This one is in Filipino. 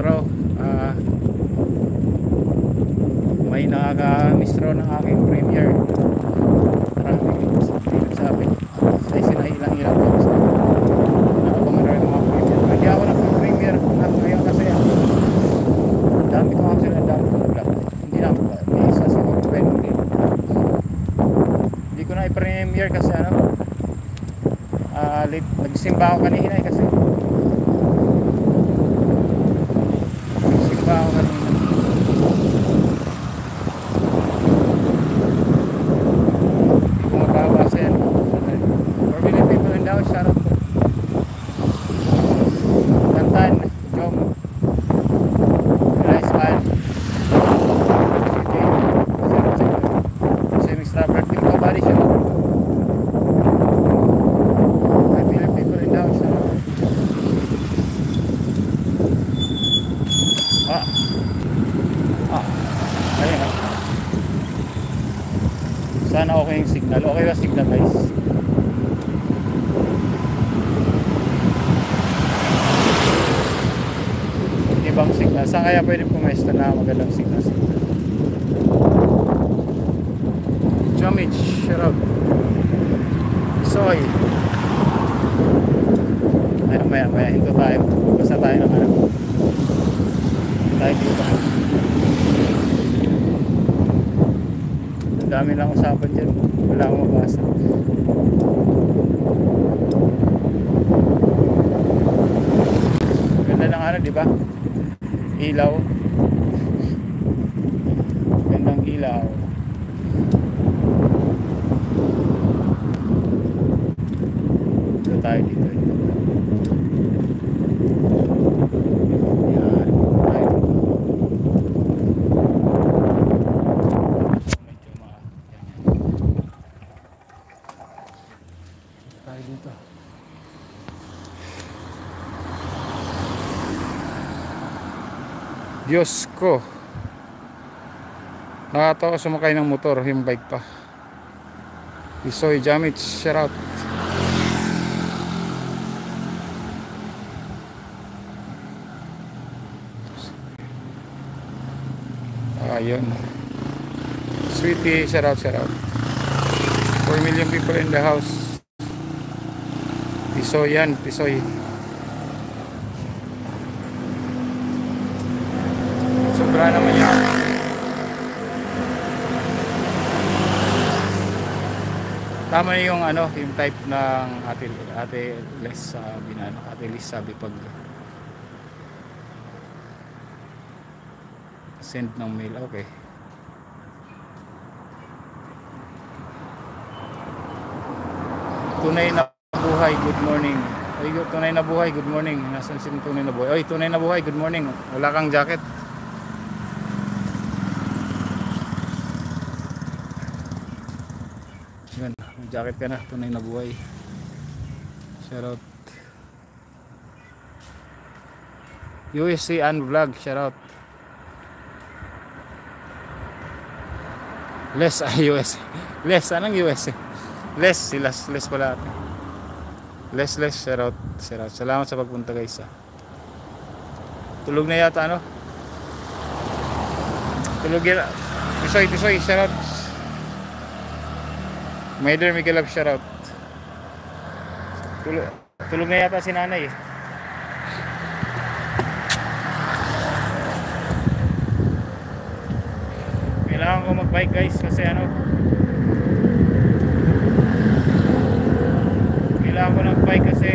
araw. May nakaka-miss raw ng aking premiere. Maraming sabi sa ilang oras nakabangan rin ng mga premiere. Hindi ako nag-premiere ngayon kasi dami ko actually, ang dami kong vlog. Hindi na may isa siguro pending. Hindi ko na i-premiere kasi late. Nagsimba ako kanina kasi nagsimba ako kanina. Sana okay yung signal. Okay ba signal, guys? Ibang signal. Saan kaya pwede pumesto na magandang signal? Jamich, shout out. Soy. Maya hinto tayo. Basta tayo ng tayo dito. Dami lang usapan dyan, wala akong mabasa. Ganda ng diba? Ilaw. Gandang ilaw. Dito tayo dito. Dito. Diyos ko, nakatawa sumakay ng motor, yung bike pa. Isoy Jamich, shout out. Ayun, Sweetie, shout out. 4 million people in the house. Pisoy yan, Pisoy. Sobra naman yan. Tama yung yung type ng Ate Les sabi na Ate Les sabi pag send ng mail, okay. Tunay na buhay, good morning. Ay, tunay na buhay, good morning. Nasaan si tunay na buhay? Oy, tunay na buhay, good morning. Wala kang jacket. Yan, may jacket ka na, tunay na buhay. Shout out. USC Unvlog, shout out. Les US. Les, anong US? Les, silas, Les pala ate. Les, shout out. Salamat sa pagpunta guys. Tulog na yata Tulog yan. Tisoy, shout out. Maider Miguel shout out. Tulog na yata si nanay Kailangan ko mag-bike guys kasi kailangan ko ng bike kasi